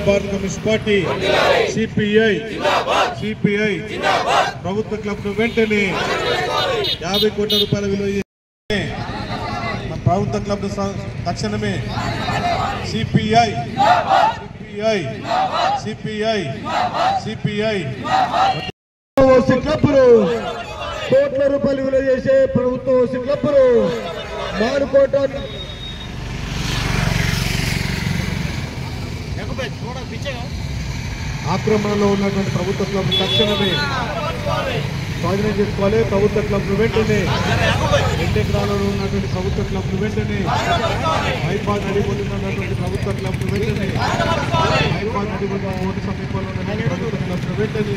భారత communist party CPI ప్రభుత్వ club ను వెంటనే 50 కోట్ల రూపాయల విలువ ప్రభుత్వ క్లబ్ తక్షణమే సిపిఐ క్లబ్లు కోట్ల రూపాయలు విలువ చేసే ప్రభుత్వ క్లబ్లు మానుకోవటానికి ఆక్రమణలో ఉన్నటువంటి ప్రభుత్వ క్లబ్ తక్షణమే స్వాధీనం చేసుకోవాలి. ప్రభుత్వ క్లబ్ వెంటనే 2 ఎకరాలలో ఉన్నటువంటి ప్రభుత్వ క్లబ్ వెంటనే హైపాడ్ నడిపోతున్నటువంటి ప్రభుత్వ క్లబ్ వెంటనే హైపాడ్ నడిపోతున్న ఓటు సమీపంలో ఉన్నటువంటి ప్రభుత్వ క్లబ్ వెంటనే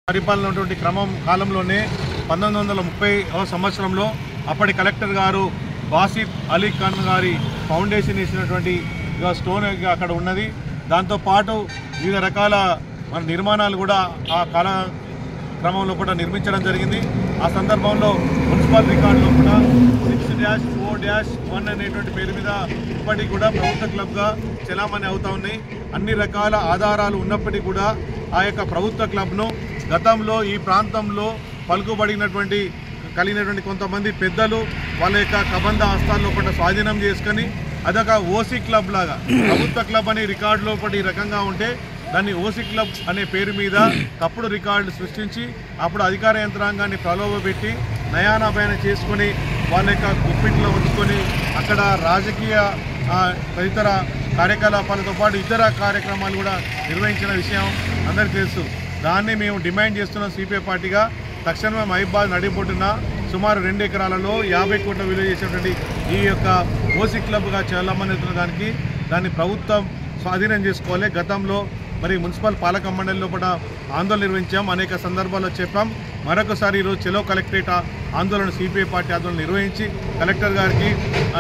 పరిపాలన ఉన్నటువంటి కాలంలోనే 1930వ సంవత్సరంలో అప్పటి కలెక్టర్ గారు బాసిఫ్ అలీ ఖాన్ గారి ఫౌండేషన్ వేసినటువంటి స్టోన్ అక్కడ ఉన్నది. దాంతోపాటు వివిధ రకాల నిర్మాణాలు కూడా ఆ కాలక్రమంలో కూడా నిర్మించడం జరిగింది. ఆ సందర్భంలో మున్సిపల్ రికార్డులో కూడా 6-4-1 అనేటువంటి పేరు మీద ఇప్పటికి కూడా ప్రభుత్వ క్లబ్గా చలామణి అవుతా ఉన్నాయి. అన్ని రకాల ఆధారాలు ఉన్నప్పటికీ కూడా ఆ యొక్క ప్రభుత్వ క్లబ్ను గతంలో ఈ ప్రాంతంలో కలిగినటువంటి కొంతమంది పెద్దలు వాళ్ళ యొక్క కబంధ హస్తాల్లో కూడా స్వాధీనం చేసుకొని అదొక ఓసీ క్లబ్ లాగా ప్రభుత్వ క్లబ్ అనే రికార్డులో ఈ రకంగా ఉంటే దాన్ని ఓసీ క్లబ్ అనే పేరు మీద తప్పుడు రికార్డులు సృష్టించి అప్పుడు అధికార యంత్రాంగాన్ని ప్రలోభపెట్టి నయానాభాయన చేసుకొని వాళ్ళ యొక్క గుప్పిట్లో ఉంచుకొని అక్కడ రాజకీయ తదితర కార్యకలాపాలతో పాటు ఇతర కార్యక్రమాలు కూడా నిర్వహించిన విషయం అందరికీ తెలుసు. దాన్ని మేము డిమాండ్ చేస్తున్నాం సిపిఐ పార్టీగా. తక్షణమే మహిబాద్ నడిబొడ్డున సుమారు 2 ఎకరాలలో 50 కోట్ల విలువ చేసేటువంటి ఈ యొక్క ఓసీ క్లబ్గా చలామణి దాన్ని ప్రభుత్వం స్వాధీనం చేసుకోవాలి. గతంలో మున్సిపల్ పాలక మండలిలో కూడా ఆందోళన నిర్వహించాం, అనేక సందర్భాల్లో చెప్పాం. మరొకసారి ఈరోజు చెలో కలెక్టరేట్ ఆందోళన సిపిఐ పార్టీ ఆందోళన నిర్వహించి కలెక్టర్ గారికి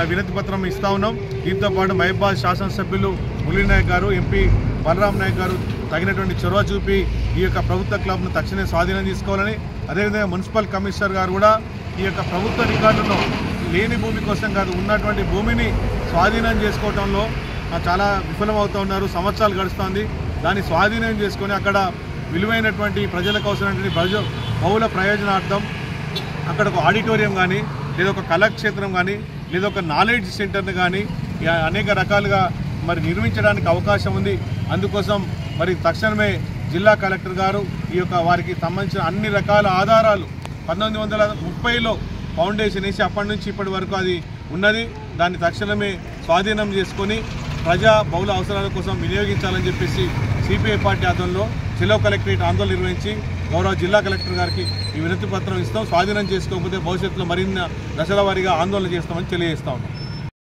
వినతి పత్రం ఇస్తా ఉన్నాం. దీంతో పాటు మహిబాద్ శాసనసభ్యులు మురళీ నాయక్ గారు, ఎంపీ బలరాం నాయక్ గారు తగినటువంటి చొరవ చూపి ఈ యొక్క ప్రభుత్వ క్లబ్ను తక్షణమే స్వాధీనం తీసుకోవాలని, అదేవిధంగా మున్సిపల్ కమిషనర్ గారు కూడా ఈ యొక్క ప్రభుత్వ రికార్డులను లేని భూమి కోసం కాదు ఉన్నటువంటి భూమిని స్వాధీనం చేసుకోవడంలో చాలా విఫలమవుతూ ఉన్నారు. సంవత్సరాలు గడుస్తుంది. దాన్ని స్వాధీనం చేసుకొని అక్కడ విలువైనటువంటి ప్రజలకు అవసరమైనటువంటి బహుళ ప్రయోజనార్థం అక్కడ ఒక ఆడిటోరియం కానీ లేదా ఒక కళాక్షేత్రం కానీ లేదా ఒక నాలెడ్జ్ సెంటర్ని కానీ అనేక రకాలుగా నిర్మించడానికి అవకాశం ఉంది. అందుకోసం తక్షణమే జిల్లా కలెక్టర్ గారు ఈ యొక్క వారికి సంబంధించిన అన్ని రకాల ఆధారాలు 1930లో ఫౌండేషన్ వేసి అప్పటి నుంచి ఇప్పటి వరకు అది ఉన్నది, దాన్ని తక్షణమే స్వాధీనం చేసుకొని ప్రజా బహుళ అవసరాల కోసం వినియోగించాలని చెప్పేసి సిపిఐ పార్టీ ఆధ్వర్యంలో చెలో కలెక్టరేట్ ఆందోళన నిర్వహించి గౌరవ జిల్లా కలెక్టర్ గారికి ఈ వినతి పత్రం ఇస్తాం. స్వాధీనం చేసుకోకపోతే భవిష్యత్తులో మరిన్ని దశల వారీగా ఆందోళన చేస్తామని తెలియజేస్తా ఉన్నాం.